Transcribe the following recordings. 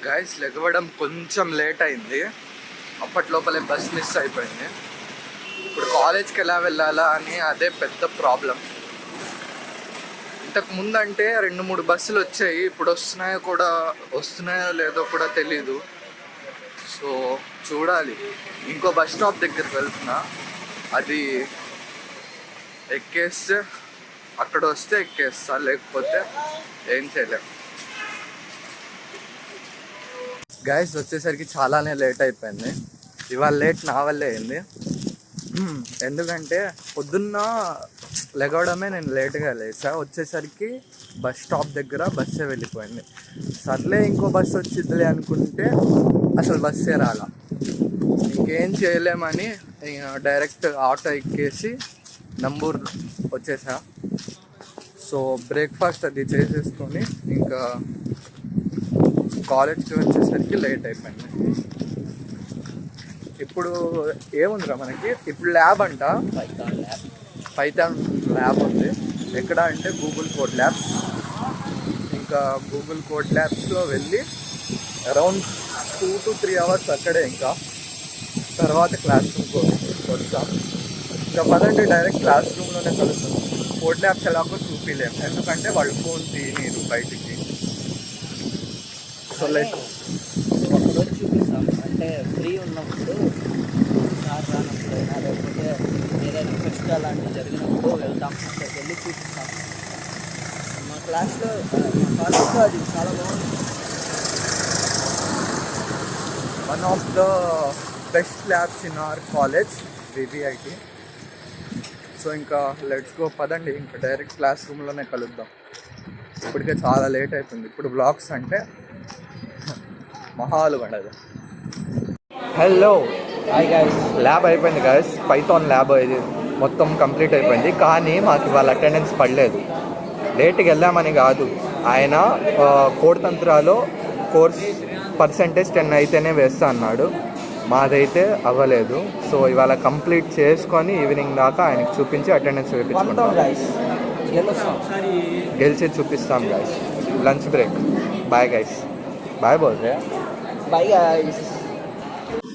Guys లెగవడం కొంచెం late అయింది. అప్పట్లోపలే bus miss అయిపోయింది. ఇప్పుడు కాలేజ్కి ఎలా వెళ్ళాలా అని అదే పెద్ద ప్రాబ్లం. ఇంతకు ముందు అంటే 2-3 బస్సులు వచ్చాయి, ఇప్పుడు వస్తున్నాయో లేదో కూడా తెలీదు. సో చూడాలి. ఇంకో బస్ స్టాప్ దగ్గరికి వెళ్తున్నా, అది ఎక్కేస్తే అక్కడ వస్తే ఎక్కేస్తా, లేకపోతే ఏం చేయలేం. గైస్ వచ్చేసరికి చాలానే లేట్ అయిపోయింది. ఇవాళ లేట్ నా వల్లే అయింది. ఎందుకంటే పొద్దున్న లెగవడమే నేను లేట్గా లేసా. వచ్చేసరికి బస్ స్టాప్ దగ్గర బస్సే వెళ్ళిపోయింది. సర్లే ఇంకో బస్సు వచ్చిద్దిలే అనుకుంటే అసలు బస్సే రాలా. ఇంకేం చేయలేమని డైరెక్ట్ ఆటో ఎక్కేసి నంబూర్ వచ్చేసా. సో బ్రేక్ఫాస్ట్ అది చేసేసుకొని ఇంకా కాలేజ్కి వచ్చేసరికి లేట్ అయిపోయింది. ఇప్పుడు ఏముందిరా మనకి, ఇప్పుడు ల్యాబ్ అంట, పైథాన్ ల్యాబ్ ఉంది. ఎక్కడ అంటే గూగుల్ కోడ్ ల్యాబ్స్. ఇంకా గూగుల్ కోడ్ ల్యాబ్స్లో వెళ్ళి అరౌండ్ 2 to 3 hours అక్కడే. ఇంకా తర్వాత క్లాస్ రూమ్కి వస్తాం. ఇంకా పదండి డైరెక్ట్ క్లాస్ రూమ్లోనే కలుస్తాం. కోడ్ ల్యాబ్స్ ఎలాగో చూపించలేము, ఎందుకంటే వాళ్ళు ఫోన్ తీయనీరు బయటికి. సో ఒకరోజు చూపిస్తాం, అంటే ఫ్రీ ఉన్నప్పుడు, సార్ రానప్పుడు, లేకపోతే ఏదైనా ఫెస్ట్ అలాంటివి జరిగినప్పుడు వెళ్తాం, అక్కడికి వెళ్ళి చూపిస్తాం. మా కాలేజ్లో అది చాలా బాగుంది. One of the best labs in our college, VVIT. So ఇంకా లెట్స్ గో, పదండి ఇంకా డైరెక్ట్ క్లాస్ రూమ్లోనే కలుద్దాం. ఇప్పటికే చాలా లేట్ అయిపోయింది. ఇప్పుడు బ్లాగ్స్ అంటే మహాలు పడదు. హలో హాయ్ గైస్, ల్యాబ్ అయిపోయింది గైస్. పైథాన్ ల్యాబ్ ఇది మొత్తం కంప్లీట్ అయిపోయింది. కానీ మాకు ఇవాళ అటెండెన్స్ పడలేదు. లేట్గా వెళ్ళామని కాదు, ఆయన కోడ్ తంత్రాలో కోర్స్ పర్సెంటేజ్ 10 అయితేనే వేస్తా అన్నాడు. మాదైతే అవ్వలేదు. సో ఇవాళ కంప్లీట్ చేసుకొని ఈవినింగ్ దాకా ఆయనకి చూపించి అటెండెన్స్ వేయించుకుంటాం. గెలిచి చూపిస్తాం guys. Lunch break. Bye guys. Bye బోల్ రే. Bye guys.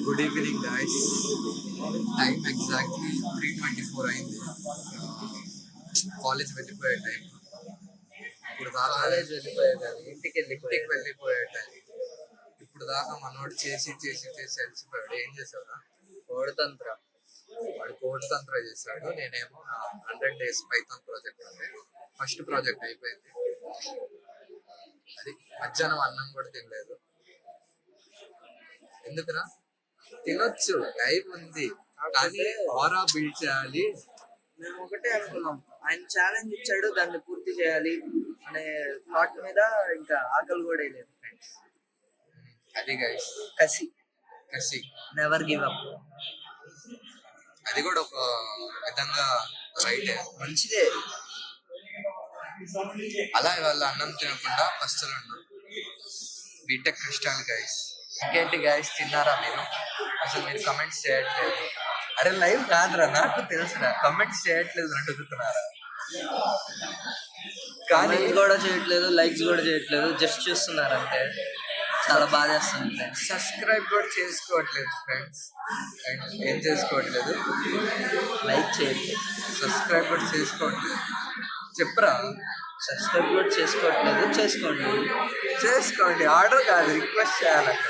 Good evening guys. Time exactly 3:24 అయింది. కాలేజ్ వెళ్ళిపోయే టైం. ఇప్పుడు దాకా కాలేజ్ వెళ్ళిపోయే కాదు, ఇంటికి వెళ్ళిపోయే టైం. ఇప్పుడు దాకా మనోడు చేసి అలసిపోయాడు. ఏం చేశాడు? కోడతంత్ర. వాడు కోడ్ తంత్ర చేశాడు. నేనేమో 100 days పైథాన్ ప్రాజెక్ట్ ఉంది. ఫస్ట్ ప్రాజెక్ట్ అయిపోయింది. అది మధ్యాహ్నం అన్నం కూడా తినలేదు. ఎందుకురా? తినొచ్చు, టైం ఉంది, కానీ ఆరా బిల్డ్ చేయాలి. మేము ఒకటే అనుకున్నాం, ఆయన ఛాలెంజ్ ఇచ్చాడు, దాన్ని పూర్తి చేయాలి అనే థాట్ మీద ఇంకా ఆకలి కూడా లేదు. అది గైస్, కసి నెవర్ గివ్ అప్. అది కూడా ఒక విధంగా రైటే, మంచిదే. అలా ఇవాళ అన్నం తినకుండా పస్తులు ఉన్నాం. బీటెక్ కష్టాలు గైస్. ఇంకేంటి గైస్, తిన్నారా మీరు? అసలు మీరు కమెంట్స్ చేయట్లేదు. అరే లైవ్ కాదురా, నాకు తెలుసురా, కమెంట్స్ చేయట్లేదు అడుగుతున్నారా? కానీ కూడా చేయట్లేదు, లైక్స్ కూడా చేయట్లేదు, జస్ట్ చూస్తున్నారు అంటే చాలా బాధ వేస్తుంది. సబ్స్క్రైబ్ కూడా చేసుకోవట్లేదు ఫ్రెండ్స్. అండ్ ఏం చేసుకోవట్లేదు, లైక్ చేయట్లేదు, సబ్స్క్రైబ్ కూడా చేసుకోవట్లేదు. చెప్పరా? సబ్స్క్రైబ్ కూడా చేసుకోవట్లేదు. చేసుకోండి. ఆర్డర్ కాదు, రిక్వెస్ట్ చేయాలి. అక్కడ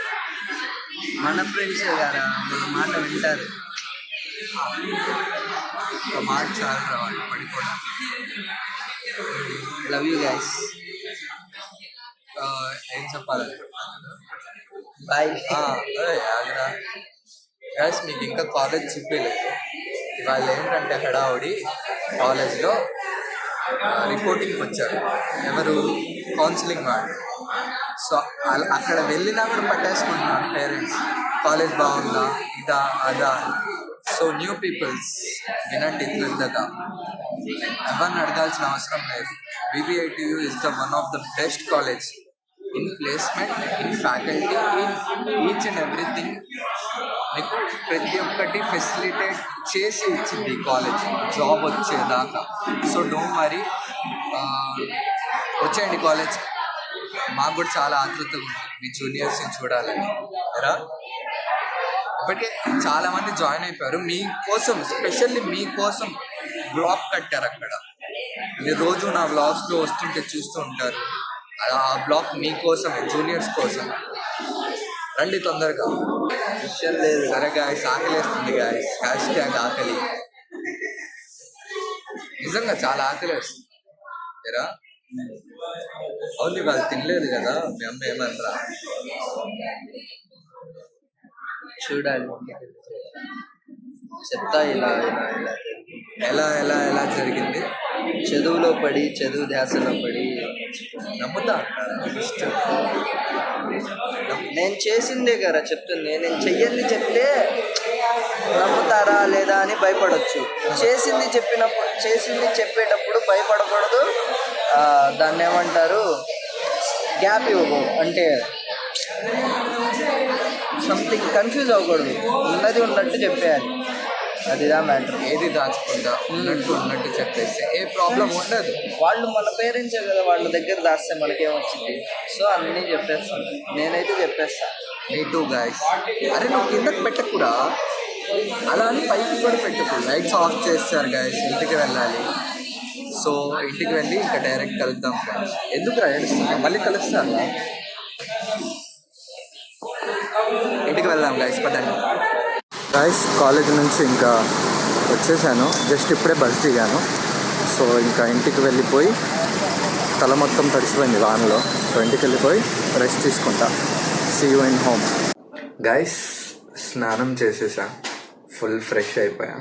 మన ఫ్రెండ్స్ గారా, మన మాట వింటారు. ఒక మాట చాలు రా వాళ్ళు పడిపోవడానికి. Love you guys. ఏం చెప్పాలనుకుంటున్నాను? బాయ్. ఆగరా గైస్, మీకు ఇంకా కాలేజ్ చూపించలేదు. ఇవాళ ఏంటంటే హడావుడి, కాలేజ్లో రిపోర్టింగ్కి వచ్చారు. ఎవరు? కౌన్సిలింగ్ వాళ్ళు. సో అక్కడ వెళ్ళినా కూడా పట్టేసుకుంటున్నారు పేరెంట్స్. కాలేజ్ బాగుందా, ఇదా అదా. సో న్యూ పీపుల్స్ వినండి శ్రద్ధగా, ఎవరిని అడగాల్సిన అవసరం లేదు. VVITU is the one of the best college in placement, in faculty, in each and everything. మీకు ప్రతి ఒక్కటి ఫెసిలిటేట్ చేసి ఇచ్చింది ఈ కాలేజ్ జాబ్ వచ్చేదాకా. సో డోంట్ వరీ, వచ్చేయండి కాలేజ్. మాకు కూడా చాలా ఆతృతగా ఉంది మీ జూనియర్స్ని చూడాలని ఎరా. ఇప్పటికే చాలా మంది జాయిన్ అయిపోయారు మీకోసం, స్పెషల్లీ మీకోసం బ్లాగ్ కట్టారు అక్కడ. మీరు రోజు నా బ్లాగ్స్లో వస్తుంటే చూస్తూ ఉంటారు. ఆ బ్లాగ్ మీకోసమే, జూనియర్స్ కోసం. రండి తొందరగా. విషయం లేదు. సరే గాయస్, ఆకలి వేస్తుంది గాయస్. హ్యాష్ ఆకలి. నిజంగా చాలా ఆకలి వేస్తుంది ఎరా. అవును వాళ్ళు తినలేదు కదా, మీ అమ్మ ఏమనరా? చూడాలి, చెప్తా ఇలా ఇలా ఇలా. ఎలా ఎలా ఎలా జరిగింది? చదువులో పడి, చదువు ధ్యాసలో పడి నమ్ముతా ఇష్టం. నేను చేసిందే కదా చెప్తుంది. నేను చెయ్యంది చెప్తే నమ్ముతారా లేదా అని భయపడవచ్చు. చేసింది చెప్పేటప్పుడు భయపడకూడదు. దాన్ని ఏమంటారు, గ్యాప్ ఇవ్వకూడదు. అంటే సంథింగ్ కన్ఫ్యూజ్ అవ్వకూడదు. ఉన్నది ఉన్నట్టు చెప్పేయాలి. అదిదా మ్యాటర్. ఏది దాచకుండా ఉన్నట్టు చెప్పేస్తే ఏ ప్రాబ్లం ఉండదు. వాళ్ళు మన పేరెంట్సే కదా, వాళ్ళ దగ్గర దాస్తే మనకేమొచ్చింది. సో అన్నీ చెప్పేస్తాను, నేనైతే చెప్పేస్తాను. మీ టూ గాయస్. అరే నువ్వు కిందకి పెట్టకురా, అలా అని పైకి కూడా పెట్టకు. లైట్స్ ఆఫ్ చేస్తారు గాయస్, ఇంటికి వెళ్ళాలి. సో ఇంటికి వెళ్ళి ఇంకా డైరెక్ట్ కలుద్దాం ఫ్రెండ్స్. ఎందుకు ఏడుస్తున్నా? మళ్ళీ కలుస్తాను. ఇంటికి వెళ్దాం గాయస్, పదండి. గాయస్ కాలేజ్ నుంచి ఇంకా వచ్చేసాను. జస్ట్ ఇప్పుడే బస్ దిగాను. సో ఇంకా ఇంటికి వెళ్ళిపోయి, తల మొత్తం తడిసిపోయింది వానలో. సో ఇంటికి వెళ్ళిపోయి రెస్ట్ తీసుకుంటా. See you in home. Guys స్నానం చేసేసా, ఫుల్ ఫ్రెష్ అయిపోయా.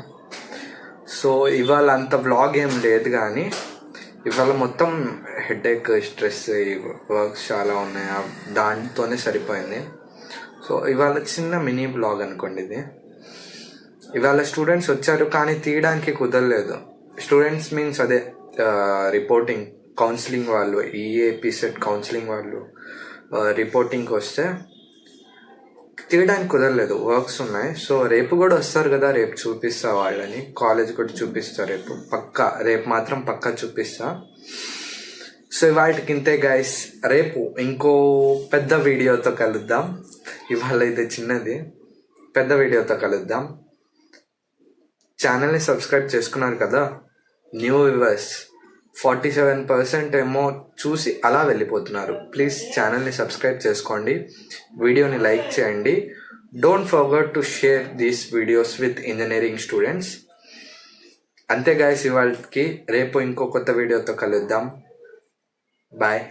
సో ఇవాళ అంత వ్లాగ్ ఏం లేదు, కానీ ఇవాళ మొత్తం హెడేక్, స్ట్రెస్, వర్క్స్ చాలా ఉన్నాయి, దాంతోనే సరిపోయింది. సో ఇవాళ చిన్న మినీ బ్లాగ్ అనుకోండి ఇది. ఇవాళ స్టూడెంట్స్ వచ్చారు కానీ తీయడానికి కుదరలేదు. స్టూడెంట్స్ మీన్స్ అదే రిపోర్టింగ్, కౌన్సిలింగ్ వాళ్ళు, ఈఏపీ సెట్ కౌన్సిలింగ్ వాళ్ళు రిపోర్టింగ్కి వస్తే తీయడానికి కుదరలేదు, వర్క్స్ ఉన్నాయి. సో రేపు కూడా వస్తారు కదా, రేపు చూపిస్తా వాళ్ళని. కాలేజ్ కూడా చూపిస్తా రేపు, రేపు మాత్రం పక్కా చూపిస్తా. సో వాటికి ఇంతే గైస్. రేపు ఇంకో పెద్ద వీడియోతో కలుద్దాం. ఇవాళ ఇది చిన్నది, పెద్ద వీడియోతో కలుద్దాం. ఛానల్ని సబ్స్క్రైబ్ చేసుకున్నారు కదా, న్యూ వ్యూవర్స్ 47% ఏమో చూసి అలా వెళ్ళిపోతున్నారు. ప్లీజ్ ఛానల్ని సబ్స్క్రైబ్ చేసుకోండి, వీడియోని లైక్ చేయండి. Don't forget to share these videos with engineering students. అంతే గైస్, ఇవాళకి. రేపు ఇంకో కొత్త వీడియోతో కలుద్దాం. బాయ్.